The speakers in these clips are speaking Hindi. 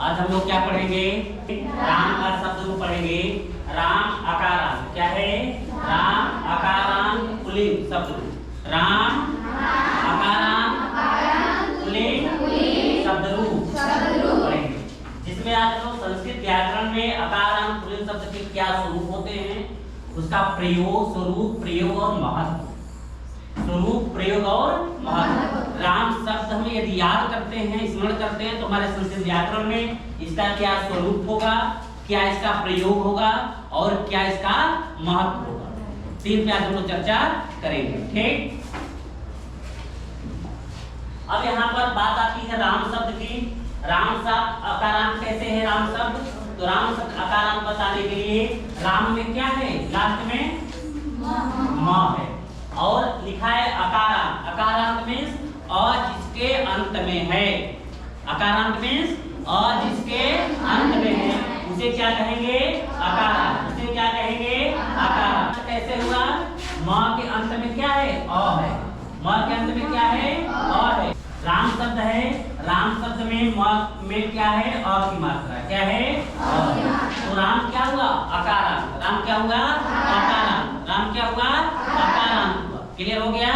आज हम लोग क्या पढ़ेंगे? राम का शब्द रूप पढ़ेंगे। राम अकारांत क्या है? राम अकारांत पुल्लिंग शब्द रूप। राम अकारांत पुल्लिंग शब्द रूप पढ़ेंगे, जिसमें आज हम लोग संस्कृत व्याकरण में अकारांत पुल्लिंग शब्द के क्या स्वरूप होते हैं, उसका प्रयोग, स्वरूप, प्रयोग और महत्व। स्वरूप, प्रयोग और महत्व। राम शब्द हम यदि याद करते हैं, स्मरण करते हैं, तो हमारे संस्कृत व्याकरण में इसका क्या स्वरूप होगा, क्या इसका प्रयोग होगा और क्या इसका महत्व होगा, तीन पे आज हम लोग चर्चा करेंगे। ठीक, अब यहाँ पर बात आती है राम शब्द की। राम शब्द अकारांत कैसे है? राम शब्द, तो राम शब्द अकारांत बताने के लिए राम में क्या है? लास्ट में म है और लिखा है अकारांत। अकारांत मीन्स और जिसके अंत में है। अकारांत मीन्स और जिसके अंत में है, उसे क्या कहेंगे? अकारांत। उसे क्या कहेंगे? अकारांत। कैसे हुआ? म के अंत में क्या है? अ है। म के अंत में क्या है? अ है। राम शब्द है, राम शब्द में म में क्या है? अ की मात्रा। क्या है? तो राम क्या हुआ? अकारांत। राम क्या हुआ? अकारांत। राम क्या हुआ? अकारांत हुआ। क्लियर हो गया?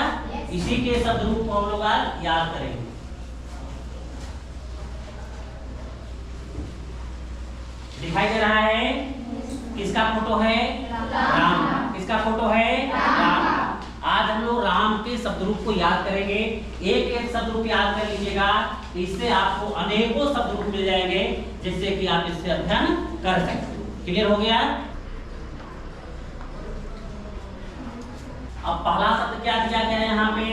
इसी के शब्द रूप को हम लोग आज याद करेंगे। दिखाई दे रहा है? किसका फोटो है? राम। किसका फोटो है? राम। आज हम लोग राम के शब्द रूप को याद करेंगे। एक एक शब्द रूप याद कर लीजिएगा, इससे आपको अनेकों शब्द रूप मिल जाएंगे, जिससे कि आप इससे अध्ययन कर सकते हो। क्लियर हो गया? अब पहला शब्द क्या दिया गया है यहाँ पे?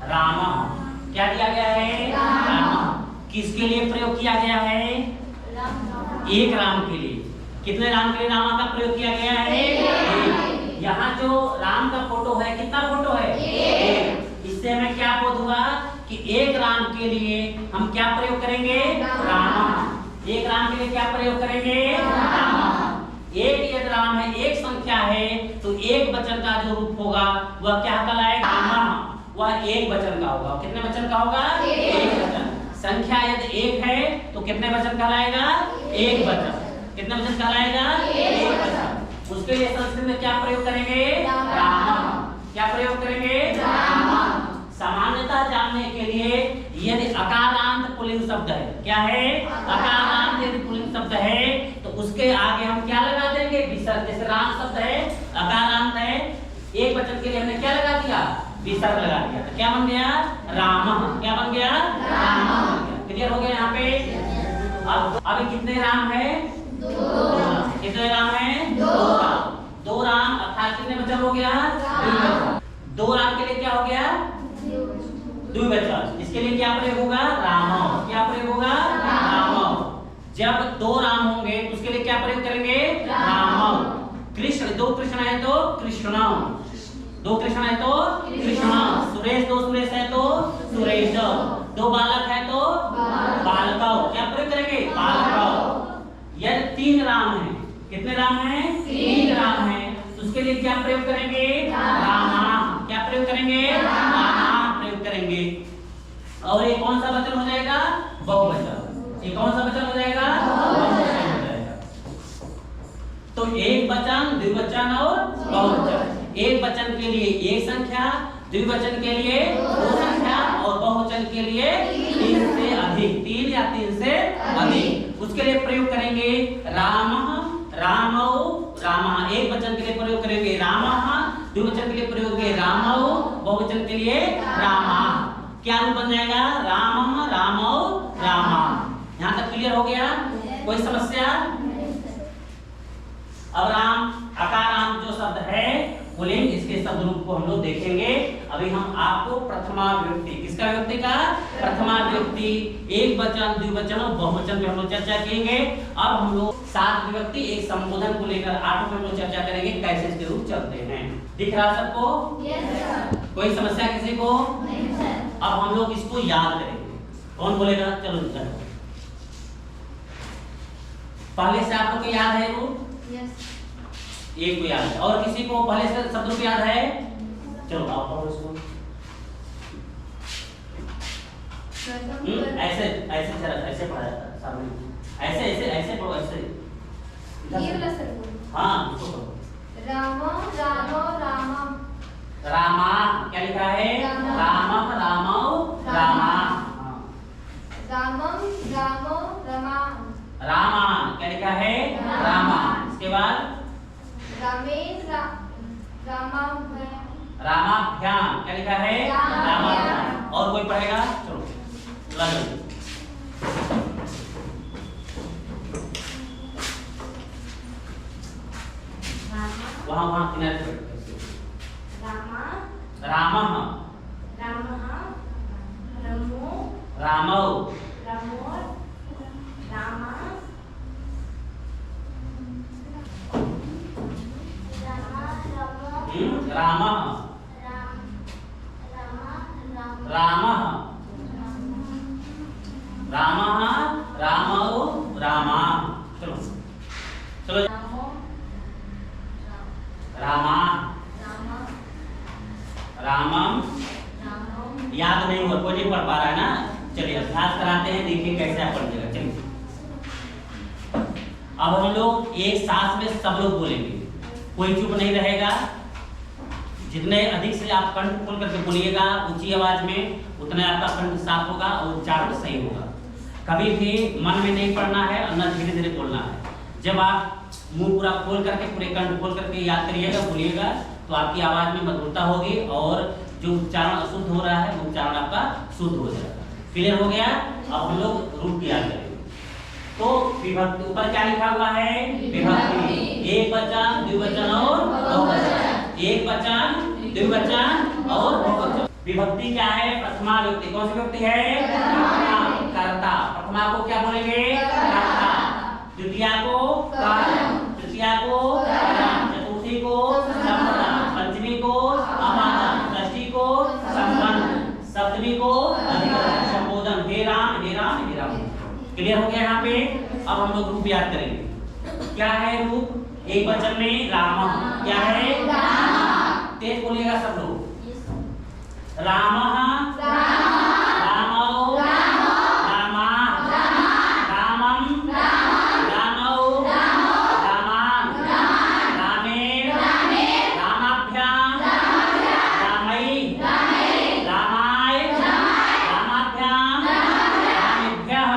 राम। क्या दिया गया है? राम। किसके लिए प्रयोग किया गया है? एक राम के लिए। कितने राम के लिए रामा का प्रयोग किया गया है? एक। यहाँ जो राम का फोटो है, कितना फोटो है? एक। इससे हमें क्या बोध हुआ कि एक राम के लिए हम क्या प्रयोग करेंगे? राम। एक राम के लिए क्या प्रयोग करेंगे? राम। एक यदि राम है, एक संख्या है, तो एक वचन का जो रूप होगा वह क्या कहलाएगा? राम। वह एक वचन का होगा। कितने वचन का होगा? एक वचन। संख्या यदि एक है तो कितने वचन कहलाएगा? एक वचन। कितने वचन कहलाएगा? एक वचन। उसके लिए संस्कृत में क्या प्रयोग करेंगे? राम। क्या प्रयोग करेंगे? राम। सामान्यता जानने के लिए यदि अकारांत पुल्लिंग शब्द है, क्या है? अकारांत यदि पुल्लिंग शब्द है तो उसके आगे हम क्या लगा देंगे? विसर्ग। जैसे राम शब्द है, अकारांत है, एक वचन के लिए हमने क्या लगा दिया? विसर्ग लगा दिया। तो क्या बन गया? राम। क्या बन गया? राम बन गया। क्लियर हो गया यहाँ पे? अब अभी कितने राम है? दो। कितने राम है? दो। दो राम अर्थात कितने वचन हो गया? दो राम के लिए क्या हो गया? द्विवचन। इसके लिए क्या प्रयोग होगा? राम। क्या प्रयोग होगा? राम। जब दो राम होंगे तो उसके लिए क्या प्रयोग करेंगे? राम। कृष्ण, दो कृष्ण है तो कृष्ण। दो कृष्ण है तो कृष्ण। सुरेश, दो सुरेश है तो सुरेश। दो बालक है तो बालक। क्या प्रयोग करेंगे? बालक। यदि तीन राम है, कितने राम है? तीन राम है, तो उसके लिए क्या प्रयोग करेंगे? रामा। क्या प्रयोग करेंगे? रामा प्रयोग करेंगे। और ये कौन सा वचन हो जाएगा? बहुवचन। ये कौन सा वचन हो जाएगा? बहुवचन हो जाएगा। तो एक वचन, द्विवचन और बहुवचन। एक वचन के लिए एक संख्या, द्विवचन के लिए दो संख्या और बहुवचन के लिए तीन से अधिक, तीन या तीन से अधिक। उसके लिए प्रयोग करेंगे राम, रामौ, रामा। एक वचन के लिए प्रयोग करेंगे रामः, द्विवचन के लिए प्रयोग करेंगे रामौ, बहुवचन के लिए रामा। क्या रूप बन जाएगा? रामः, रामौ, रामा। यहाँ तक क्लियर हो गया? कोई समस्या? अब राम अकारांत जो शब्द है पुल्लिंग, इसके शब्द रूप को हम लोग देखेंगे। अभी हम आपको प्रथमा विभक्ति, किसका विभक्ति का? प्रथमा विभक्ति, एक वचन, द्विवचन और बहुवचन पे हम लोग चर्चा करेंगे। अब हम लोग सात विभक्ति एक संबोधन को लेकर आठ पे हम लोग चर्चा करेंगे, कैसे इसके रूप चलते हैं। दिख रहा सबको? कोई समस्या किसी को? अब हम लोग इसको याद करेंगे। कौन बोलेगा? चलो चलो, पहले से आप लोग को याद है रूप? एक को याद है, और किसी को पहले से शब्द रूप याद है? चलो आप पढ़ो इसको। ऐसे ऐसे पढ़ा जाता है सामने। ऐसे ये वाला सर बोल। हाँ इसको करो। राम राम राम। रामा क्या लिखा है? रामा। रामम रामौ रामा। हाँ। रामम रामो रमा। रामान क्या लिखा है? रामा। रामा। इसके बाद रामेण रामाभ्याम क्या लिखा है? रामाभ्याम। रामाभ्याम। और कोई पढ़ेगा? चलो लगो। वहाँ किनारे पे रामा रामः रामः रमो रामौ रमोर रामा रामः रामः रामः रामौ रामा। चलो चलो रामा रामम। याद नहीं हुआ, कोई नहीं पढ़ पा रहा है ना? चलिए अभ्यास कराते हैं, देखिए कैसे आप पढ़िएगा। चलिए अब हम लोग एक सांस में सब लोग बोलेंगे, कोई चुप नहीं रहेगा। जितने अधिक से आप कंठ खोल करके बोलिएगा ऊंची आवाज में, उतने आपका कंठ साफ होगा और उच्चारण सही होगा। कभी भी मन में नहीं पढ़ना है और न धीरे धीरे बोलना है। जब आप मुंह पूरा खोल करके, पूरे कंठ खोल करके याद करिएगा, बोलिएगा, तो आपकी आवाज में मधुरता होगी और जो उच्चारण अशुद्ध हो रहा है वो उच्चारण आपका शुद्ध हो जाएगा। क्लियर हो गया? अब हम लोग रूप की याद करेंगे। तो विभक्ति ऊपर क्या लिखा हुआ है? विभक्ति। एक वचन, द्विवचन और बहुवचन। एक वचन, द्विवचन और बहुवचन। विभक्ति क्या है? प्रथमा विभक्ति। कौन सी विभक्ति है? कर्ता। प्रथमा को क्या बोलेंगे? कर्ता। द्वितीया को कर्म, तृतीया को कर्म, चतुर्थी को संपदा, पंचमी को अपादान, षष्ठी को संबंध, सप्तमी को अधिकरण, संबोधन। हे राम हे राम हे राम। क्लियर हो गया यहाँ पे? अब हम लोग रूप याद करेंगे। क्या है रूप? एक वचन में राम। क्या है? तेज बोलिएगा सब लोग। रामः रामौ रामा रामम रामौ रामान रामेण रामाभ्याम रामै रामाय रामाभ्याम रामेभ्यः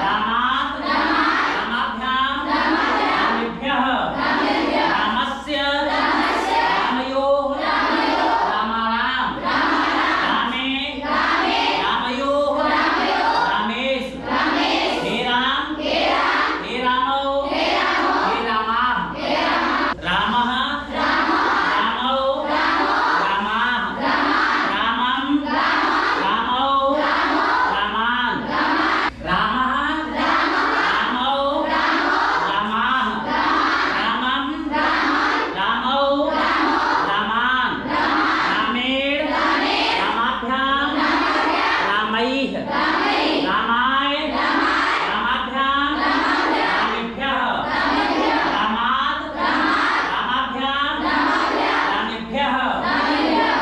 रामात् रामाभ्याम रामेभ्यः रामस्य रामयोः रामाणाम् रामे रामयोः रामेषु हे राम हे रामौ हे रामाः रामः रामौ रामाः रामं रामौ रामान् रामः रामौ रामाः रामं रामौ रामान् रामेण रामाभ्याम रामैः रामाय रामाभ्याम रामेभ्यः रामात् रामाभ्याम रामेभ्यः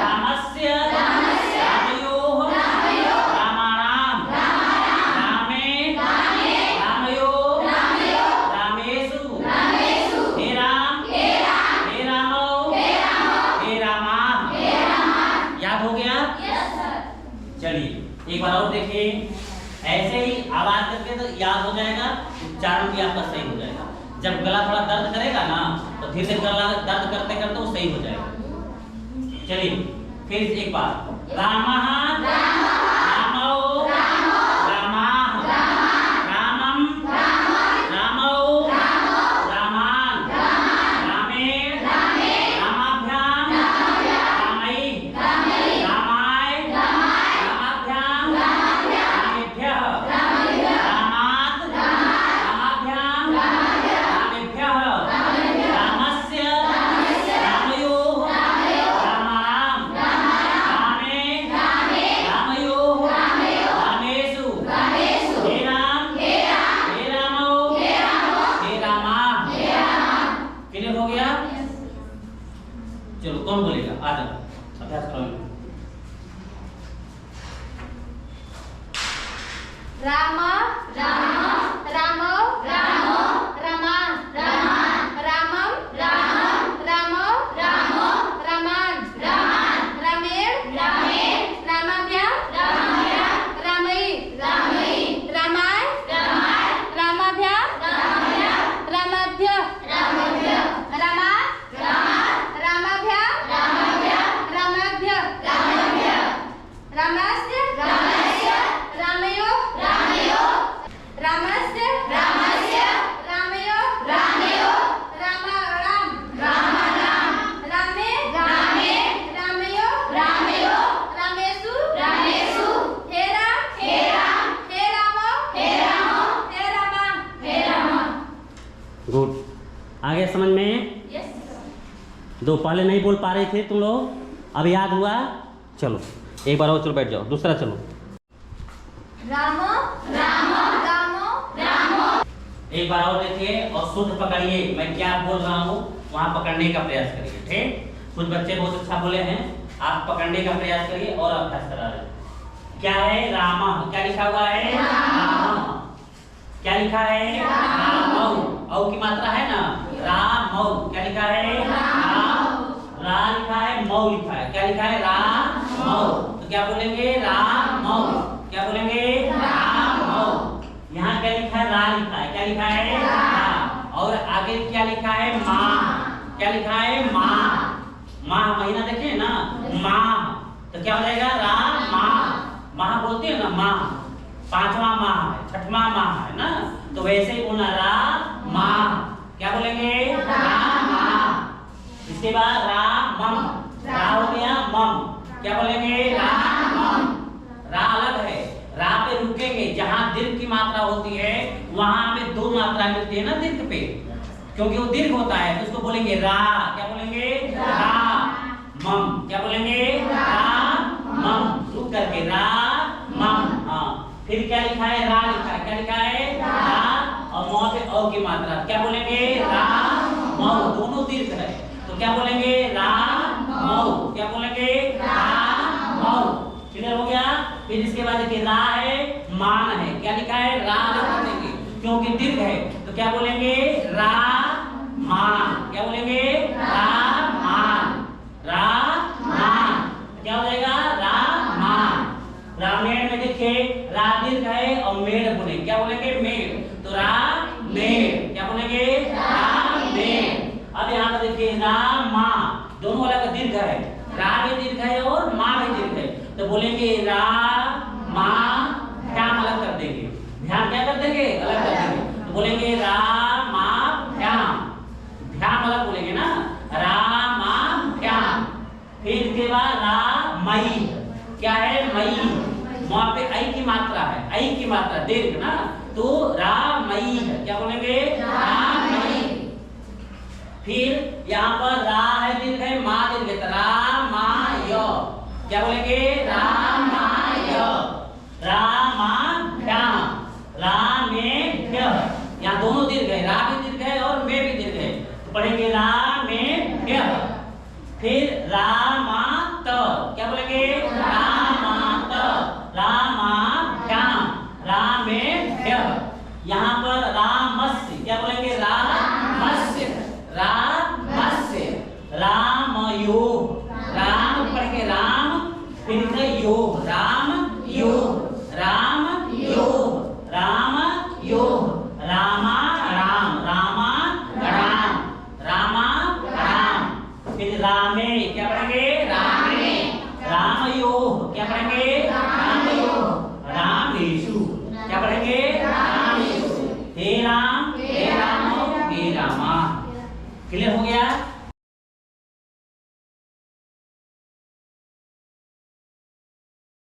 रामस्य रामयोः रामाणाम् रामे रामयोः रामेषु हे राम हे रामौ हे रामाः। याद हो गया? चलिए एक बार और देखिए। ऐसे ही आवाज करके तो याद हो जाएगा, उच्चारण भी आपका सही हो जाएगा। जब गला थोड़ा दर्द करेगा ना तो धीरे धीरे गला दर्द करते करते वो सही हो जाएगा। चलिए फिर एक बार। रामः रामौ रामाः रामं रामौ रामान् रामेण रामाभ्याम रामैः रामाय रामाभ्याम रामेभ्यः रामात् रामाभ्याम रामेभ्यः रामस्य रामयोः रामाणाम् रामे रामयोः रामेषु हे राम हे रामौ हे रामाः। क्लियर हो गया? चलो कौन बोलेगा? आ जाओ अभ्यास करो। राम रामो रमा गुड। आ गया समझ में? यस दो पहले नहीं बोल पा रहे थे तुम लोग, अब याद हुआ? चलो एक बार और चलो बैठ जाओ, दूसरा चलो। राम राम राम। एक बार और देखिए और शुद्ध पकड़िए, मैं क्या बोल रहा हूँ वहाँ पकड़ने का प्रयास करिए। ठीक, कुछ बच्चे बहुत अच्छा बोले हैं, आप पकड़ने का प्रयास करिए और अभ्यास करा रहे। क्या है? रामा। क्या लिखा हुआ है? रामा। क्या लिखा है? रामौ। औ की मात्रा है ना, रामौ। क्या लिखा है? राम। रा लिखा है, मौ लिखा है। क्या लिखा है? रामौ। तो क्या बोलेंगे? रामौ। क्या बोलेंगे? रामौ। यहाँ क्या लिखा है? रा लिखा है। क्या लिखा है? रा। और आगे क्या लिखा है? माँ। क्या लिखा है? माँ। माँ महीना देखिए ना, माँ। तो क्या हो जाएगा? रा माँ। माँ बोलते हैं ना, माँ पांचवा माँ है, छठवां माँ है ना, तो वैसे ही बोलना रा माँ। क्या बोलेंगे? रा माँ। इसके बाद रा मम। रा हो गया मम। क्या बोलेंगे? रा मम। रा अलग है, रा पे रुकेंगे, जहाँ दीर्घ की मात्रा होती है वहां हमें दो मात्रा मिलती है ना दीर्घ पे, क्योंकि वो दीर्घ होता है, तो उसको बोलेंगे रा। क्या बोलेंगे? रा मम। क्या बोलेंगे? रा मम। रुक करके रा मम। हाँ, फिर क्या लिखा है? रा लिखा है। क्या लिखा है? रा। और मौ पे औ की मात्रा, क्या बोलेंगे? रा मौ। दोनों दीर्घ है, तो क्या बोलेंगे? रा मौ। क्या बोलेंगे? रा मौ। क्लियर हो गया? फिर इसके बाद देखिए रा है, मान है। क्या लिखा है? रा लिख देंगे, क्योंकि दीर्घ है, तो क्या बोलेंगे? रा मान। क्या बोलेंगे? रा मान। रा मान। क्या हो जाएगा? रा मान। रामेण में देखिए रा दीर्घ है और मेड़ बोले। क्या बोलेंगे? मेड़। तो रा मेड़। क्या बोलेंगे? रा मेड़। अब यहाँ पर देखिए रा माँ, दोनों अलग दीर्घ है, रा भी दीर्घ है और माँ भी दीर्घ है, तो बोलेंगे रा माँ। ध्यान अलग कर देंगे, ध्यान क्या कर देंगे? अलग कर देंगे, तो बोलेंगे रा माँ ध्यान। ध्यान अलग बोलेंगे ना, रा माँ ध्यान। फिर इसके बाद रा मई। क्या है? मई। वहां पे आई की मात्रा है, आई की मात्रा दीर्घ ना, तो रा मई है। क्या बोलेंगे? रा मई। फिर यहाँ पर रा है दीर्घ है, माँ दीर्घ है, रा मा य। क्या बोलेंगे? रा मा य। रा मा ध्यान। रा में ध्य। यहाँ दोनों दीर्घ है, रा भी दीर्घ है और में भी दीर्घ है, तो पढ़ेंगे रा में ध्य। फिर रा मा त। क्या बोलेंगे? रा मा त। रा मा ध्यान। रा में ध्य। यहाँ पर रामस्य। क्या बोलेंगे? रामस्य। रामस्य। रामयो। राम पढ़ेंगे राम, फिर इधर योग, राम योग। राम योग। राम योग। रामा राम। रामा राम। रामा राम। फिर रामे। क्या पढ़ेंगे? रामे। रामयोग। क्या पढ़ेंगे? रामयोग। रामेषु। क्या पढ़ेंगे? रामेषु। हे राम, हे रामो, हे रामा। क्लियर हो गया?